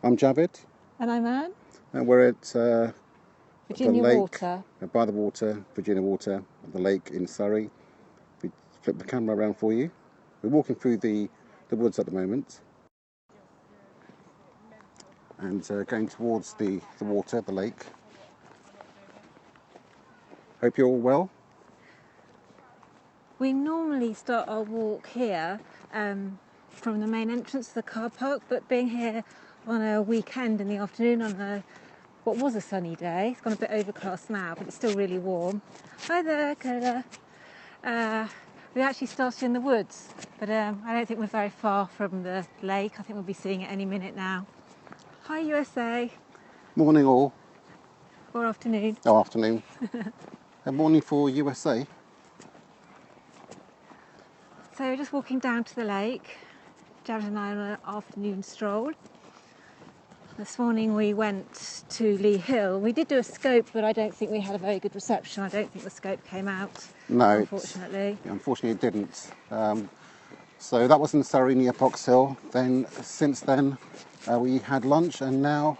I'm Javid, And I'm Anne. and we're at Virginia the lake, Water. by the water, Virginia Water, at the lake in Surrey. We flip the camera around for you. We're walking through the woods at the moment, and going towards the water, the lake. Hope you're all well. We normally start our walk here from the main entrance to the car park, but being here on a weekend in the afternoon on what was a sunny day, it's gone a bit overcast now, but it's still really warm. Hi there, Cola. We actually started in the woods, but I don't think we're very far from the lake. I think we'll be seeing it any minute now. Hi, USA. Morning all. Or afternoon. Oh, afternoon. Morning for USA. So we're just walking down to the lake. Javid and I on an afternoon stroll. This morning we went to Lee Hill. We did do a scope, but I don't think we had a very good reception. I don't think the scope came out, No, unfortunately. Unfortunately it didn't. So that was in Surrey near Box Hill. Then since then we had lunch, and now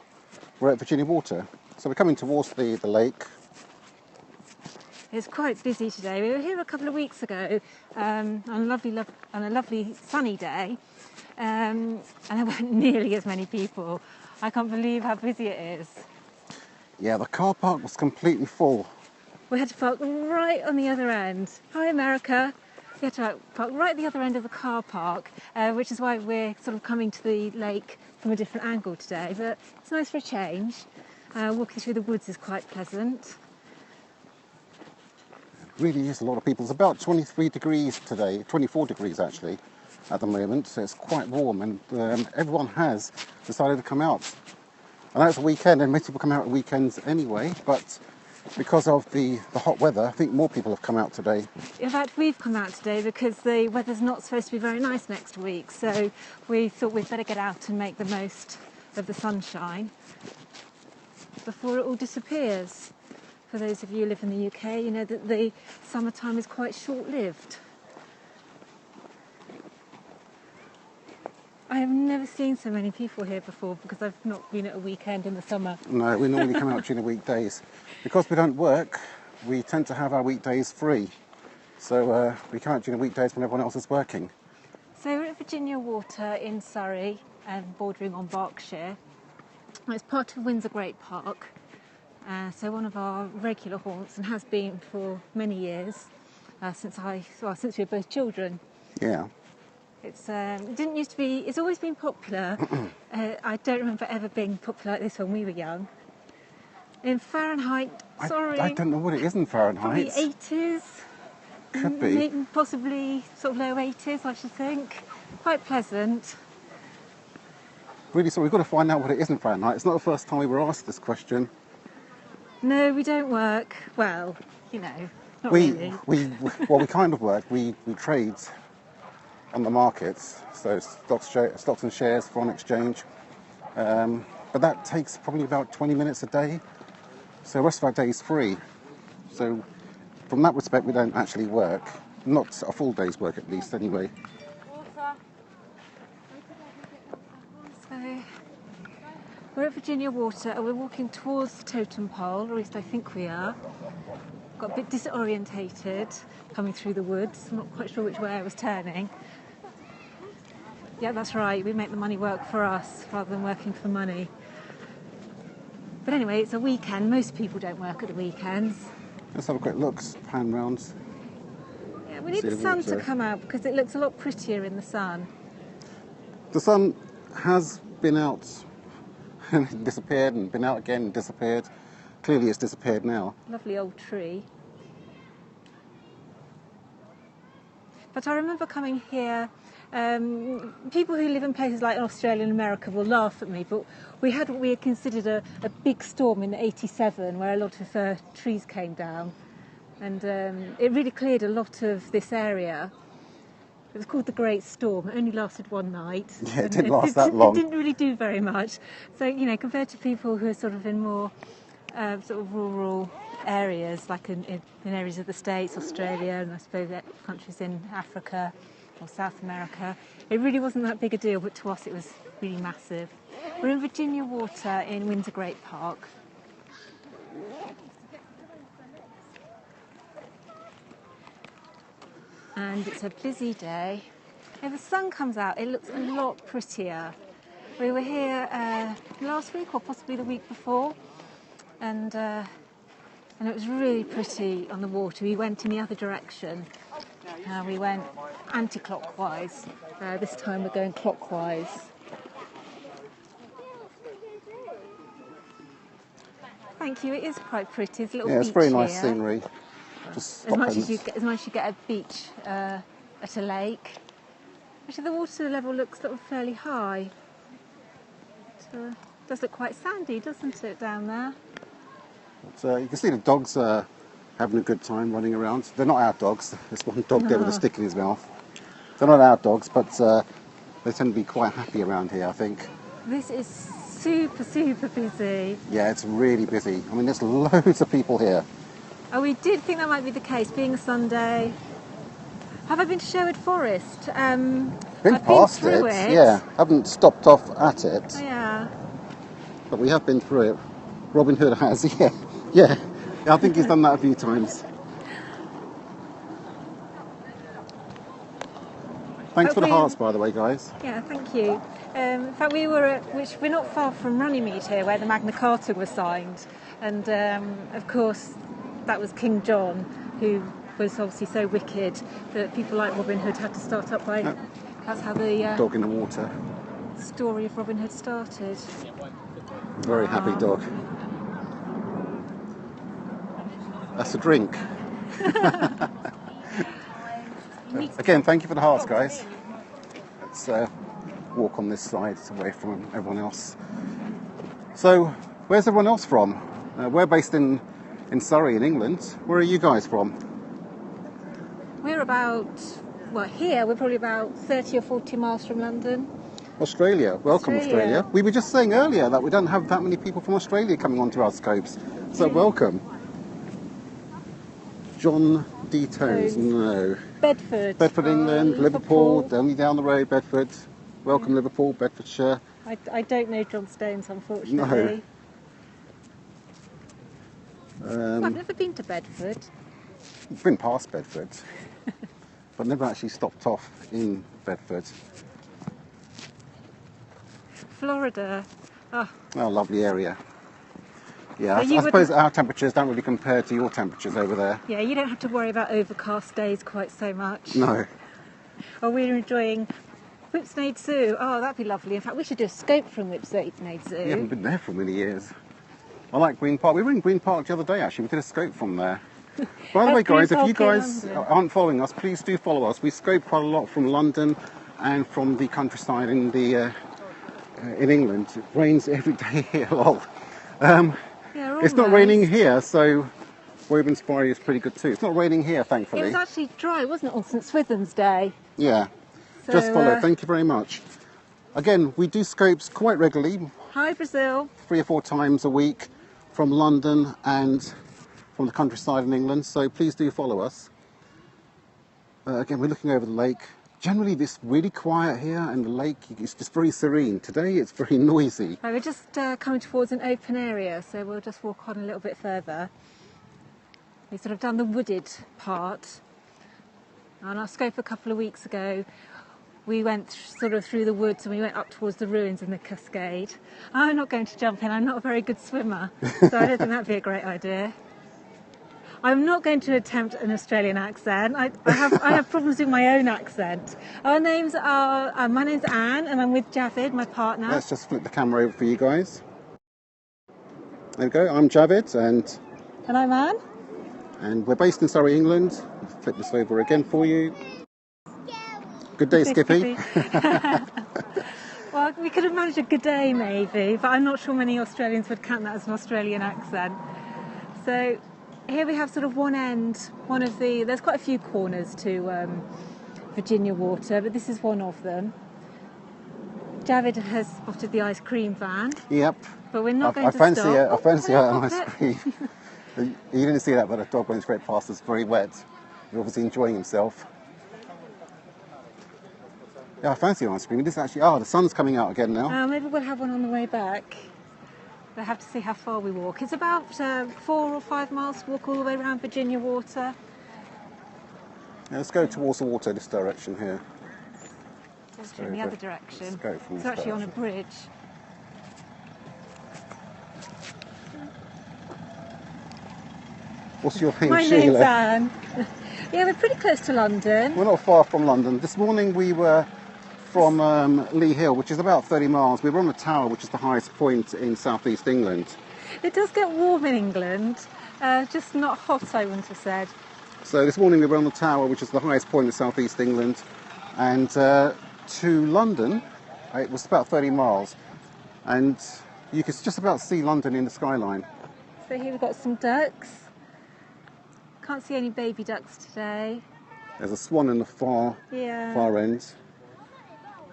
we're at Virginia Water. So we're coming towards the lake. It's quite busy today. We were here a couple of weeks ago on a lovely sunny day, and there weren't nearly as many people. I can't believe how busy it is. Yeah, the car park was completely full. We had to park right on the other end. Hi, America. We had to park right at the other end of the car park, which is why we're sort of coming to the lake from a different angle today. But it's nice for a change. Walking through the woods is quite pleasant. Really is a lot of people. It's about 23 degrees today, 24 degrees actually at the moment, so it's quite warm, and everyone has decided to come out. I know it's a weekend and most people come out at weekends anyway, but because of the hot weather, I think more people have come out today. In fact, we've come out today because the weather's not supposed to be very nice next week, so we thought we'd better get out and make the most of the sunshine before it all disappears. For those of you who live in the UK, you know that the summertime is quite short-lived. I have never seen so many people here before because I've not been at a weekend in the summer. No, we normally come out during the weekdays. Because we don't work, we tend to have our weekdays free. So we come out during the weekdays when everyone else is working. So we're at Virginia Water in Surrey, bordering on Berkshire. It's part of Windsor Great Park. So one of our regular haunts, and has been for many years, since we were both children. Yeah. It didn't used to be. It's always been popular. I don't remember ever being popular like this when we were young. In Fahrenheit, I don't know what it is in Fahrenheit. Probably 80s. Could be. Maybe possibly sort of low 80s, I should think. Quite pleasant. Really, so we've got to find out what it is in Fahrenheit. It's not the first time we were asked this question. No, we don't work. Well, you know, not really. We kind of work. We trade on the markets, so stocks and shares, foreign exchange. But that takes probably about 20 minutes a day. So the rest of our day is free. So from that respect, we don't actually work. Not a full day's work at least, anyway. So we're at Virginia Water and we're walking towards the Totem pole, or at least I think we are. Got a bit disorientated coming through the woods. I'm not quite sure which way I was turning. Yeah, that's right. We make the money work for us rather than working for money. But anyway, it's a weekend. Most people don't work at the weekends. Let's have a quick look, pan round. Yeah, we need the sun to come out because it looks a lot prettier in the sun. The sun has been out and disappeared, and been out again and disappeared. Clearly it's disappeared now. Lovely old tree. But I remember coming here, people who live in places like Australia and America will laugh at me, but we had what we had considered a big storm in '87 where a lot of trees came down, and it really cleared a lot of this area. It was called the Great Storm. It only lasted one night. Yeah, it didn't last that long. It didn't really do very much. So, you know, compared to people who are sort of in more sort of rural areas, like in areas of the States, Australia, and I suppose countries in Africa, or South America, it really wasn't that big a deal, but to us it was really massive. We're in Virginia Water in Windsor Great Park. And it's a busy day. If the sun comes out, it looks a lot prettier. We were here last week or possibly the week before, and it was really pretty on the water. We went in the other direction. We went anti-clockwise. This time we're going clockwise. Thank you. It is quite pretty. It's a little beach. Yeah, it's very nice here. scenery. Just As much as you get a beach at a lake. Actually, the water level looks sort of fairly high. It does look quite sandy, doesn't it, down there? So you can see the dogs having a good time running around. They're not our dogs. There's one dog there with a stick in his mouth. They're not our dogs, but they tend to be quite happy around here, I think. This is super, super busy. Yeah, it's really busy. I mean, there's loads of people here. Oh, we did think that might be the case, being a Sunday. Have I been to Sherwood Forest? Been I've past been through it. yeah. Haven't stopped off at it. Oh, yeah. But we have been through it. Robin Hood has, yeah. I think he's done that a few times. Thanks for the hearts, by the way, guys. Yeah, thank you. In fact, we're not far from Runnymede here, where the Magna Carta was signed. And, of course, that was King John, who was obviously so wicked that people like Robin Hood had to start up by... No. That's how the... dog in the water. Story of Robin Hood started. Very happy dog. That's a drink. Again, thank you for the hearts, guys. Let's walk on this side away from everyone else. So, where's everyone else from? We're based in Surrey, in England. Where are you guys from? We're about, well, here we're probably about 30 or 40 miles from London. Australia. Welcome, Australia. We were just saying earlier that we don't have that many people from Australia coming onto our scopes. So, welcome. John D. Toes, no. Bedford. Bedford, England, Liverpool, only down the road, Bedford. Welcome, Liverpool, Bedfordshire. I don't know John Stones, unfortunately. No. I've never been to Bedford. I've been past Bedford, but never actually stopped off in Bedford. Florida. Oh, lovely area. Yeah, I suppose our temperatures don't really compare to your temperatures over there. Yeah, you don't have to worry about overcast days quite so much. No. Oh, we're enjoying Whipsnade Zoo. Oh, that'd be lovely. In fact, we should do a scope from Whipsnade Zoo. We haven't been there for many years. I like Green Park. We were in Green Park the other day, actually. We did a scope from there. By the way, guys, if you guys aren't following us, please do follow us. We scope quite a lot from London and from the countryside in England. It rains every day here, lol. It's not raining here, so Woburn Spire is pretty good too. It's not raining here, thankfully. It was actually dry, wasn't it, on St Swithin's Day? Yeah. So, just follow. Thank you very much. Again, we do scopes quite regularly. Hi, Brazil. 3 or 4 times a week from London and from the countryside in England, so please do follow us. Again, we're looking over the lake. Generally, it's really quiet here, and the lake is just very serene. Today, it's very noisy. We're just coming towards an open area, so we'll just walk on a little bit further. We've sort of done the wooded part. On our scope a couple of weeks ago, we went sort of through the woods and we went up towards the ruins in the Cascade. I'm not going to jump in. I'm not a very good swimmer, so I don't think that'd be a great idea. I'm not going to attempt an Australian accent. I have problems with my own accent. My name's Anne, and I'm with Javid, my partner. Let's just flip the camera over for you guys. There we go. I'm Javid, and I'm Anne. And we're based in Surrey, England. I'll flip this over again for you. Good day, Skippy. Well, we could have managed a good day, maybe, but I'm not sure many Australians would count that as an Australian accent. So here we have sort of one end, there's quite a few corners to Virginia Water, but this is one of them. Javid has spotted the ice cream van. Yep. But we're not going to stop. I fancy an ice cream. You didn't see that, but the dog went straight past us, very wet. He's obviously enjoying himself. Yeah, I fancy ice cream. It is actually... Oh, the sun's coming out again now. Maybe we'll have one on the way back. We'll have to see how far we walk. It's about 4 or 5 miles to walk all the way around Virginia Water. Yeah, let's go towards the water this direction here. Just in the other direction. Let's go from It's this actually on a direction. bridge. What's your name, My Sheila? name's Anne. Yeah, we're pretty close to London. We're not far from London. This morning we were from Lee Hill, which is about 30 miles. We were on the tower, which is the highest point in southeast England. It does get warm in England, just not hot, I wouldn't have said. So this morning we were on the tower, which is the highest point in southeast England, and to London, it was about 30 miles, and you could just about see London in the skyline. So here we've got some ducks. Can't see any baby ducks today. There's a swan in the far end.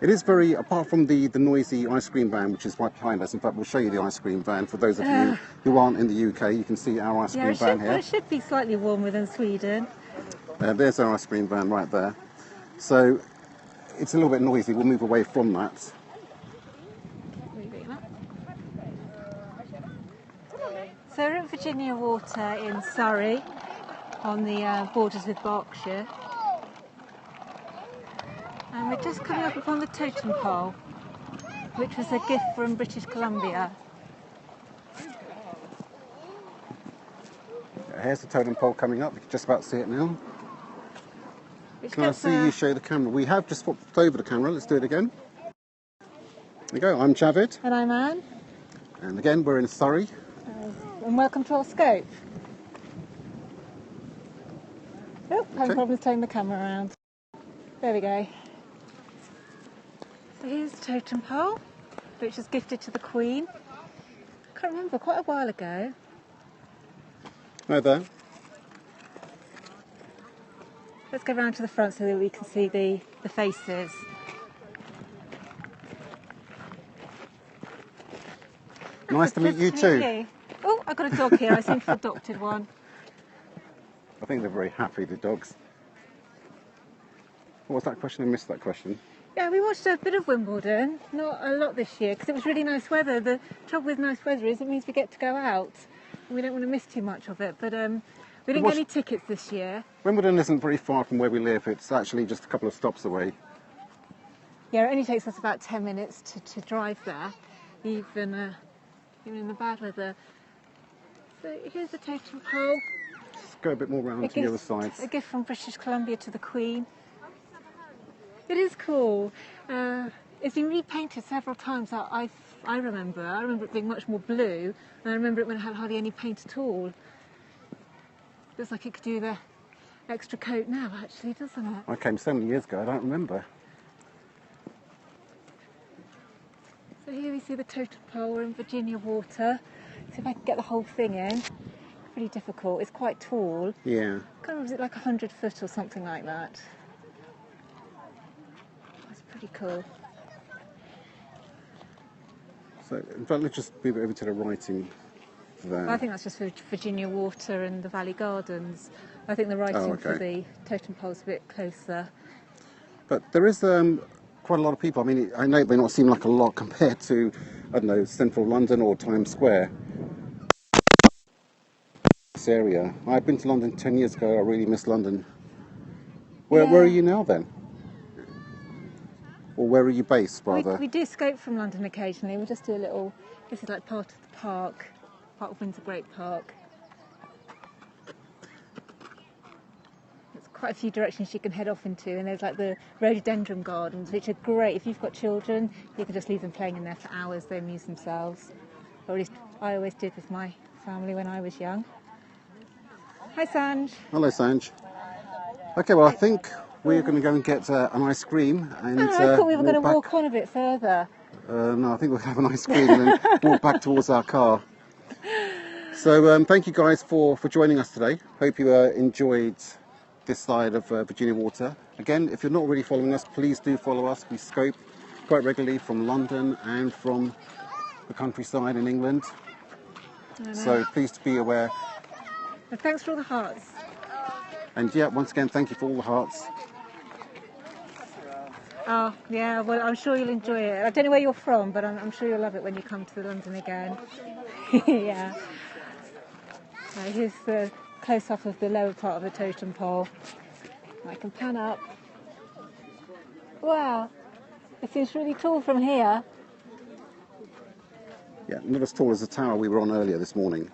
It is very, apart from the noisy ice cream van, which is right behind us. In fact, we'll show you the ice cream van. For those of you who aren't in the UK, you can see our ice cream van here. It should be slightly warmer than Sweden. There's our ice cream van right there. So it's a little bit noisy. We'll move away from that. So we're at Virginia Water in Surrey, on the borders with Berkshire. And we're just coming up upon the Totem pole, which was a gift from British Columbia. Here's the totem pole coming up. You can just about see it now. Can I see you show the camera? We have just swapped over the camera. Let's do it again. There you go. I'm Javid. And I'm Anne. And again, we're in Surrey. And welcome to our scope. Oh, having problems turning the camera around. There we go. So here's the totem pole, which was gifted to the Queen. I can't remember, quite a while ago. Right there. Let's go round to the front so that we can see the faces. Nice to meet you too. Oh, I've got a dog here. I seem to have adopted one. I think they're very happy, the dogs. What was that question? I missed that question. Yeah, we watched a bit of Wimbledon, not a lot this year, because it was really nice weather. The trouble with nice weather is it means we get to go out. And we don't want to miss too much of it, but we didn't get any tickets this year. Wimbledon isn't very far from where we live. It's actually just a couple of stops away. Yeah, it only takes us about 10 minutes to drive there, even in the bad weather. So here's the totem pole. Just go a bit more round to the other side. A gift from British Columbia to the Queen. It is cool. It's been repainted several times. I remember it being much more blue, and I remember it when it had hardly any paint at all. Looks like it could do the extra coat now, actually, doesn't it? I came so many years ago, I don't remember. So here we see the totem pole. We're in Virginia Water. See if I can get the whole thing in. Pretty difficult. It's quite tall. Yeah. I can't remember, is it like 100 foot or something like that? That's pretty cool. So, in fact, let's just move it over to the writing there. I think that's just for Virginia Water and the Valley Gardens. I think the writing for the totem pole's a bit closer. But there is quite a lot of people. I mean, I know it may not seem like a lot compared to, I don't know, central London or Times Square. This area. I've been to London 10 years ago. I really miss London. Where are you now then? Or where are you based, rather? We do escape from London occasionally. We just do a little, this is like part of the park, part of Windsor Great Park. There's quite a few directions you can head off into, and there's like the rhododendron gardens, which are great. If you've got children, you can just leave them playing in there for hours. They amuse themselves. Or at least I always did with my family when I was young. Hi, Sanj. Hello, Sanj. Okay, well, I think we're going to go and get an ice cream. And, I thought we were going to walk on a bit further. No, I think we'll have an ice cream and then walk back towards our car. So thank you guys for joining us today. Hope you enjoyed this side of Virginia Water. Again, if you're not already following us, please do follow us. We scope quite regularly from London and from the countryside in England. So please be aware. And thanks for all the hearts. And yeah, once again, thank you for all the hearts. Oh, yeah, well, I'm sure you'll enjoy it. I don't know where you're from, but I'm sure you'll love it when you come to London again. Yeah. Here's the close-up of the lower part of the totem pole. I can pan up. Wow, it seems really tall from here. Yeah, not as tall as the tower we were on earlier this morning.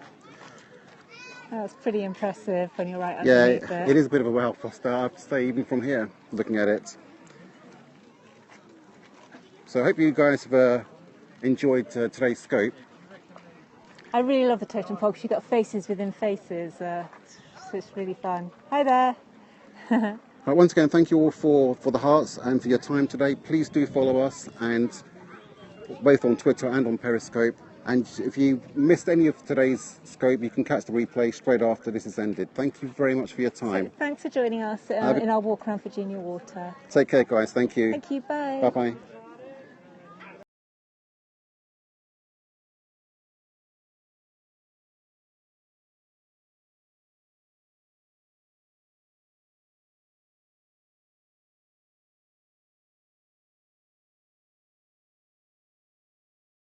That's pretty impressive when you're right Yeah, underneath it. it is a bit of a well foster, I have to say, even from here, looking at it. So I hope you guys have enjoyed today's scope. I really love the totem pole because you've got faces within faces. So it's really fun. Hi there. Right, once again, thank you all for the hearts and for your time today. Please do follow us, and both on Twitter and on Periscope. And if you missed any of today's scope, you can catch the replay straight after this has ended. Thank you very much for your time. So thanks for joining us in our walk around Virginia Water. Take care, guys. Thank you. Thank you. Bye. Bye-bye.